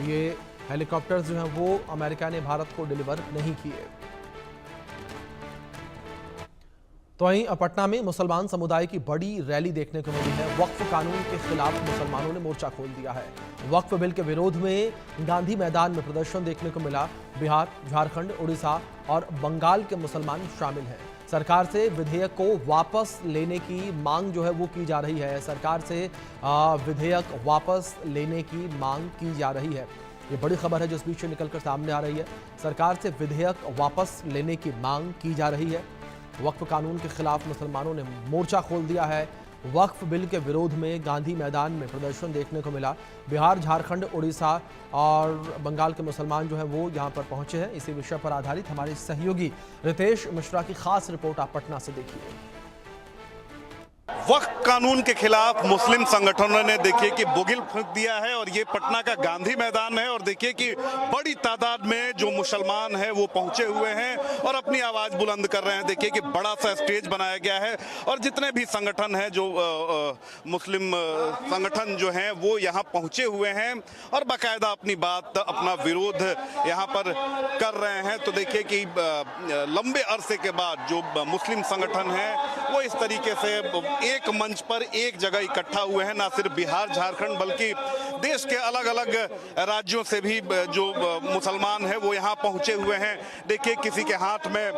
ये हेलीकॉप्टर्स जो हैं वो अमेरिका ने भारत को डिलीवर नहीं किए। तो वहीं पटना में मुसलमान समुदाय की बड़ी रैली देखने को मिली है। वक्फ कानून के खिलाफ मुसलमानों ने मोर्चा खोल दिया है। वक्फ बिल के विरोध में गांधी मैदान में प्रदर्शन देखने को मिला। बिहार, झारखंड, उड़ीसा और बंगाल के मुसलमान शामिल हैं। सरकार से विधेयक को वापस लेने की मांग जो है वो की जा रही है। सरकार से विधेयक वापस लेने की मांग की जा रही है। ये बड़ी खबर है जो इस बीच निकलकर सामने आ रही है। सरकार से विधेयक वापस लेने की मांग की जा रही है। वक्फ कानून के खिलाफ मुसलमानों ने मोर्चा खोल दिया है। वक्फ बिल के विरोध में गांधी मैदान में प्रदर्शन देखने को मिला। बिहार, झारखंड, उड़ीसा और बंगाल के मुसलमान जो हैं वो यहां पर पहुंचे हैं। इसी विषय पर आधारित हमारे सहयोगी रितेश मिश्रा की खास रिपोर्ट आप पटना से देखिए। वक्फ कानून के खिलाफ मुस्लिम संगठनों ने देखिए कि बुगिल फूंक दिया है और ये पटना का गांधी मैदान है और देखिए कि बड़ी तादाद में जो मुसलमान हैं वो पहुंचे हुए हैं और अपनी आवाज बुलंद कर रहे हैं। देखिए कि बड़ा सा स्टेज बनाया गया है और जितने भी संगठन हैं जो मुस्लिम संगठन जो हैं वो यहाँ पहुंचे हुए हैं और बाकायदा अपनी बात, अपना विरोध यहाँ पर कर रहे हैं। तो देखिए कि लंबे अरसे के बाद जो मुस्लिम संगठन है वो इस तरीके से एक मंच पर एक जगह इकट्ठा हुए हैं। ना सिर्फ बिहार, झारखंड बल्कि देश के अलग अलग राज्यों से भी जो मुसलमान हैं वो यहाँ पहुंचे हुए हैं। देखिए किसी के हाथ में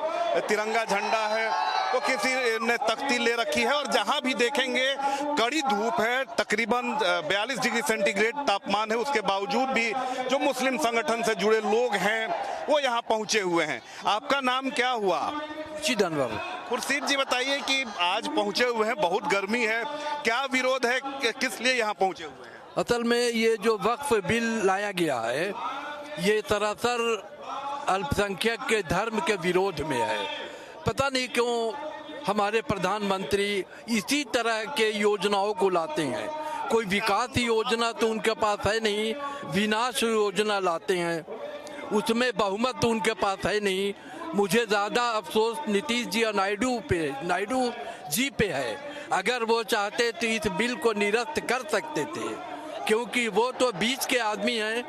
तिरंगा झंडा है तो किसी ने तख्ती ले रखी है और जहां भी देखेंगे कड़ी धूप है, तकरीबन 42 डिग्री सेंटीग्रेड तापमान है। उसके बावजूद भी जो मुस्लिम संगठन से जुड़े लोग हैं वो यहाँ पहुंचे हुए हैं। आपका नाम क्या हुआ? खुर्शीद जी, बताइए कि आज पहुंचे हुए हैं, बहुत गर्मी है, क्या विरोध है, किस लिए यहाँ पहुंचे हुए हैं? असल में ये जो वक्फ बिल लाया गया है ये सरासर अल्पसंख्यक के धर्म के विरोध में है। पता नहीं क्यों हमारे प्रधानमंत्री इसी तरह के योजनाओं को लाते हैं। कोई विकास योजना तो उनके पास है नहीं, विनाश योजना लाते हैं, उसमें बहुमत तो उनके पास है नहीं। मुझे ज़्यादा अफसोस नीतीश जी और नायडू जी पे है। अगर वो चाहते तो इस बिल को निरस्त कर सकते थे, क्योंकि वो तो बीच के आदमी हैं,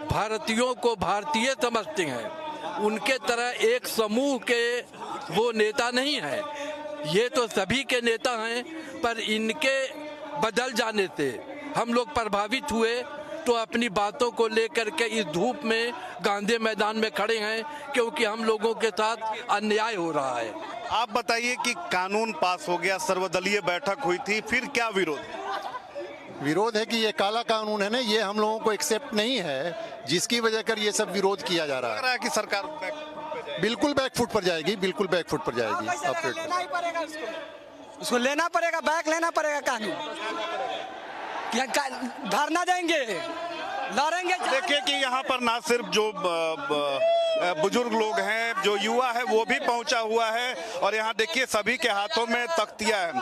भारतीयों को भारतीय समझते हैं। उनके तरह एक समूह के वो नेता नहीं है। ये तो सभी के नेता हैं, पर इनके बदल जाने से हम लोग प्रभावित हुए तो अपनी बातों को लेकर के इस धूप में गांधी मैदान में खड़े हैं, क्योंकि हम लोगों के साथ अन्याय हो रहा है। आप बताइए कि कानून पास हो गया, सर्वदलीय बैठक हुई थी, फिर क्या विरोध है? विरोध है कि ये काला कानून है ना, ये हम लोगों को एक्सेप्ट नहीं है, जिसकी वजह कर ये सब विरोध किया जा रहा है। कि सरकार बिल्कुल बैकफुट पर जाएगी, बिल्कुल बैकफुट पर जाएगी। उसको लेना पड़ेगा, बैक लेना पड़ेगा कानून। धरना देंगे, लड़ेंगे। देखिए कि यहाँ पर ना सिर्फ जो बुजुर्ग लोग हैं, जो युवा है वो भी पहुंचा हुआ है और यहाँ देखिए सभी के हाथों में तख्तियां हैं।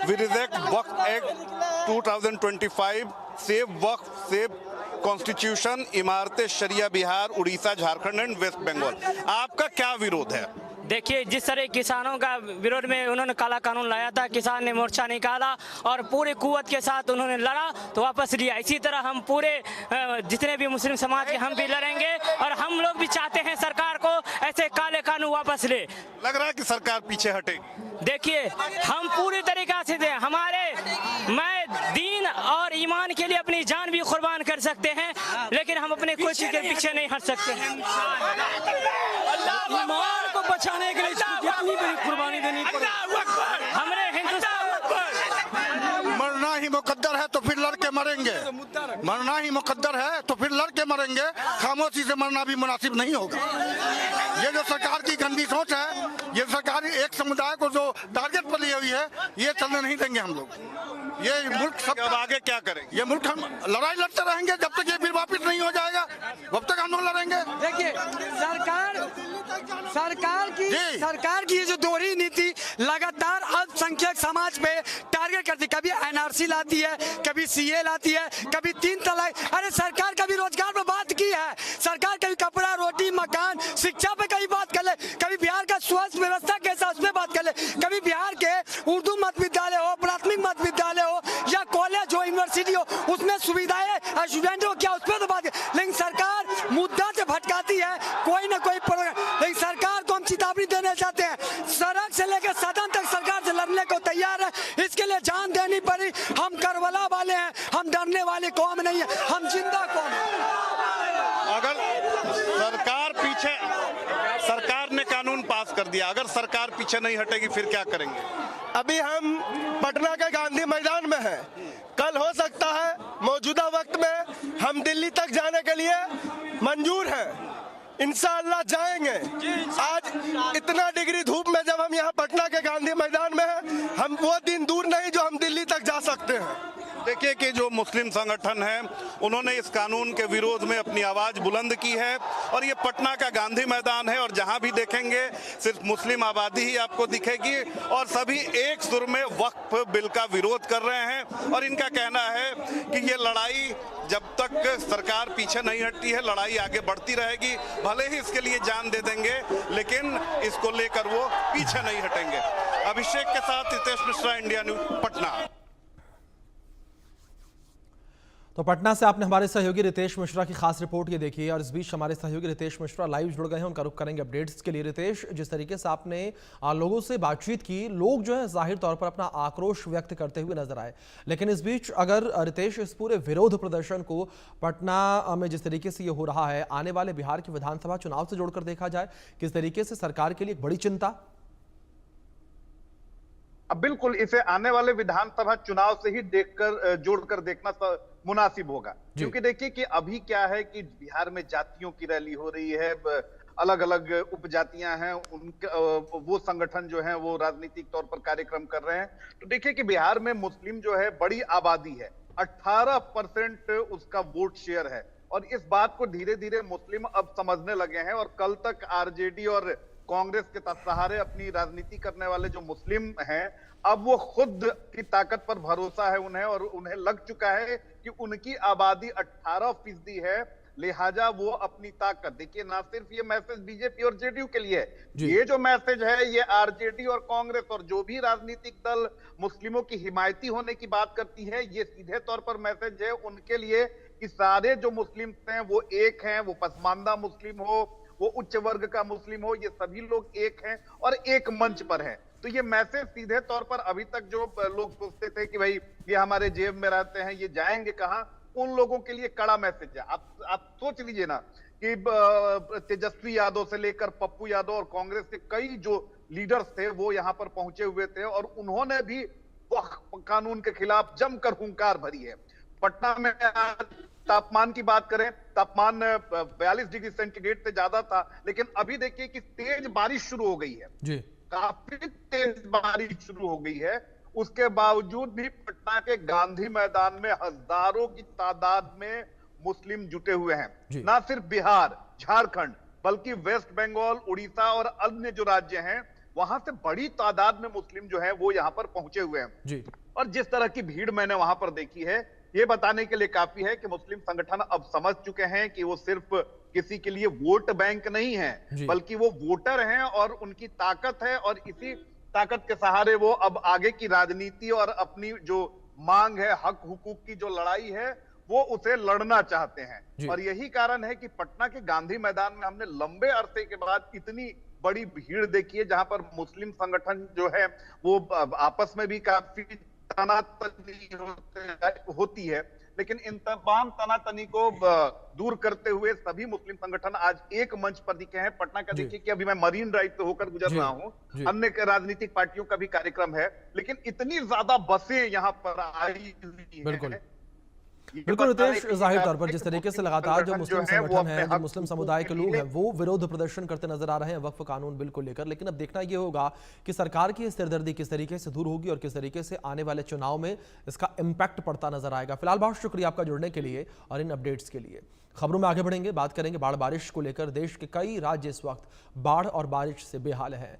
We reject Waqf act 2025, save Waqf, save constitution, Imarat Shariah Bihar, Orissa, Jharkhand and West Bengal. आपका क्या विरोध है? देखिए, जिस तरह किसानों का विरोध में उन्होंने काला कानून लाया था, किसान ने मोर्चा निकाला और पूरे कुव्वत के साथ उन्होंने लड़ा तो वापस लिया। इसी तरह हम पूरे जितने भी मुस्लिम समाज के हम भी लड़ेंगे और हम लोग भी चाहते हैं सरकार को ऐसे काले कानून वापस ले। लग रहा है कि सरकार पीछे हटे। देखिए, हम पूरी तरीका से मैं दीन और ईमान के लिए अपनी जान भी कुर्बान कर सकते हैं, लेकिन हम अपने कोई चीज के पीछे नहीं हट सकते हैं। ईमान को बचाने के लिए कितनी बड़ी कुर्बानी देनी पड़ेगी। हमारे हिंदुस्तान मरना ही मुकद्दर है तो फिर लड़के मरेंगे, मरना ही मुकद्दर है तो फिर लड़के मरेंगे। खामोशी से मरना भी मुनासिब नहीं होगा। ये जो सरकार की गंदी सोच है, ये सरकार एक समुदाय को जो टारगेट पर ली हुई है, ये चलने नहीं देंगे हम लोग। ये मुल्क सब अब आगे क्या करेंगे? ये मुल्क हम लड़ाई लड़ते रहेंगे जब तक ये बिल वापिस नहीं हो जाएगा, तब तक हम लोग लड़ेंगे। देखिए, सरकार की जो दोहरी नीति लगातार अल्पसंख्यक समाज पे टारगेट करती, कभी एनआरसी लाती है, कभी सीए लाती है, कभी 3 तलाक। अरे सरकार कभी रोजगार पे बात की है? सरकार कभी कपड़ा, रोटी, मकान, शिक्षा पे कभी बात कर ले? कभी बिहार का स्वास्थ्य व्यवस्था कैसा उस पर बात कर ले? कभी बिहार के उर्दू मध्य विद्यालय हो, प्राथमिक मध्य विद्यालय हो या कॉलेज हो, यूनिवर्सिटी हो, उसमें सुविधाएं स्टूडेंटों को क्या, उस पर तो बात है। लेकिन सरकार मुद्दा से भटकाती है, कोई ना कोई प्रोग्राम। लेकिन सरकार को हम चेतावनी देना चाहते हैं, सड़क से लेकर सदन तक सरकार से लड़ने को तैयार है। इसके लिए जान देनी पड़ी। हम करबला वाले हैं, हम डरने वाली कौम नहीं है, हम जिंदा कौम है। अगर सरकार ने कानून पास कर दिया, अगर सरकार पीछे नहीं हटेगी फिर क्या करेंगे? अभी हम पटना के गांधी मैदान में हैं। कल हो सकता है मौजूदा वक्त में हम दिल्ली तक जाने के लिए मंजूर हैं। इंशाअल्लाह जाएंगे। आज इतना डिग्री धूप में जब हम यहाँ पटना के गांधी मैदान में हैं, हम वो दिन दूर नहीं जो हम दिल्ली तक जा सकते हैं। देखिए कि जो मुस्लिम संगठन है उन्होंने इस कानून के विरोध में अपनी आवाज बुलंद की है और ये पटना का गांधी मैदान है और जहां भी देखेंगे सिर्फ मुस्लिम आबादी ही आपको दिखेगी और सभी एक सुर में वक्फ बिल का विरोध कर रहे हैं। और इनका कहना है कि ये लड़ाई जब तक सरकार पीछे नहीं हटती है, लड़ाई आगे बढ़ती रहेगी। भले ही इसके लिए जान दे देंगे लेकिन इसको लेकर वो पीछे नहीं हटेंगे। अभिषेक के साथ रितेश मिश्रा, इंडिया न्यूज, पटना। तो पटना से आपने हमारे सहयोगी रितेश मिश्रा की खास रिपोर्ट ये देखी है और इस बीच हमारे सहयोगी रितेश मिश्रा लाइव जुड़ गए हैं, उनका रुख करेंगे अपडेट्स के लिए। रितेश, जिस तरीके से आपने लोगों से बातचीत की, लोग जो है जाहिर तौर पर अपना आक्रोश व्यक्त करते हुए नजर आए, लेकिन इस बीच अगर रितेश इस पूरे विरोध प्रदर्शन को पटना में जिस तरीके से ये हो रहा है, आने वाले बिहार के विधानसभा चुनाव से जोड़कर देखा जाए, किस तरीके से सरकार के लिए एक बड़ी चिंता? अब बिल्कुल इसे आने वाले विधानसभा चुनाव से ही देखकर जोड़कर देखना मुनासिब होगा, क्योंकि देखिए कि अभी क्या है कि बिहार में जातियों की रैली हो रही है, अलग अलग उपजातियां हैं, उनके वो संगठन जो है वो राजनीतिक तौर पर कार्यक्रम कर रहे हैं। तो देखिए कि बिहार में मुस्लिम जो है बड़ी आबादी है, 18% उसका वोट शेयर है और इस बात को धीरे धीरे मुस्लिम अब समझने लगे हैं। और कल तक आरजेडी और कांग्रेस के सहारे अपनी राजनीति करने वाले जो मुस्लिम हैं, अब वो खुद की ताकत पर भरोसा है उन्हें और उन्हें लग चुका है कि उनकी आबादी 18% है, लिहाजा वो अपनी ताकत, देखिए ना सिर्फ ये मैसेज बीजेपी और जेडीयू के लिए है, ये जो मैसेज है ये आरजेडी और कांग्रेस और जो भी राजनीतिक दल मुस्लिमों की हिमायती होने की बात करती है, ये सीधे तौर पर मैसेज है उनके लिए कि सारे जो मुस्लिम हैं वो एक हैं, वो पसमानदा मुस्लिम हो, वो उच्च वर्ग का मुस्लिम हो, ये सभी लोग एक हैं और एक मंच पर हैं। तो ये मैसेज सीधे तौर पर अभी तक जो लोग सोचते थे कि भाई ये हमारे जेब में रहते हैं, ये जाएंगे कहां, उन लोगों के लिए कड़ा मैसेज है। आप सोच लीजिए ना कि तेजस्वी यादव से लेकर पप्पू यादव और कांग्रेस के कई जो लीडर्स थे वो यहां पर पहुंचे हुए थे और उन्होंने भी वक्फ कानून के खिलाफ जमकर हुंकार भरी है। पटना में तापमान की बात करें, तापमान 42 डिग्री सेंटीग्रेड से ज्यादा था, लेकिन अभी देखिए कि तेज बारिश शुरू हो गई है जी, काफी तेज बारिश शुरू हो गई है। उसके बावजूद भी पटना के गांधी मैदान में हजारों की तादाद में मुस्लिम जुटे हुए हैं। ना सिर्फ बिहार, झारखंड, बल्कि वेस्ट बंगाल, उड़ीसा और अन्य जो राज्य हैं वहां से बड़ी तादाद में मुस्लिम जो है वो यहां पर पहुंचे हुए हैं जी। और जिस तरह की भीड़ मैंने वहां पर देखी है, ये बताने के लिए काफी है कि मुस्लिम संगठन अब समझ चुके हैं कि वो सिर्फ किसी के लिए वोट बैंक नहीं है, बल्कि वो वोटर हैं और उनकी ताकत है और इसी ताकत के सहारे वो अब आगे की राजनीति और अपनी जो मांग है, हक हुकूक की जो लड़ाई है, वो उसे लड़ना चाहते हैं। और यही कारण है कि पटना के गांधी मैदान में हमने लंबे अरसे के बाद इतनी बड़ी भीड़ देखी है, जहां पर मुस्लिम संगठन जो है वो आपस में भी काफी तनातनी होती है, लेकिन इन तमाम तनातनी को दूर करते हुए सभी मुस्लिम संगठन आज एक मंच पर दिखे हैं। पटना का देखिए कि अभी मैं मरीन ड्राइव से होकर गुजर रहा हूं, अन्य राजनीतिक पार्टियों का भी कार्यक्रम है, लेकिन इतनी ज्यादा बसें यहां पर आई हुई है। बिल्कुल रितेश, जाहिर तौर पर जिस तरीके से लगातार जो मुस्लिम संगठन है, जो मुस्लिम समुदाय के लोग हैं, वो विरोध प्रदर्शन करते नजर आ रहे हैं वक्फ कानून बिल को लेकर, लेकिन अब देखना ये होगा कि सरकार की सिरदर्दी किस तरीके से दूर होगी और किस तरीके से आने वाले चुनाव में इसका इम्पैक्ट पड़ता नजर आएगा। फिलहाल बहुत शुक्रिया आपका जुड़ने के लिए और इन अपडेट्स के लिए। खबरों में आगे बढ़ेंगे, बात करेंगे बाढ़ बारिश को लेकर। देश के कई राज्य इस वक्त बाढ़ और बारिश से बेहाल हैं।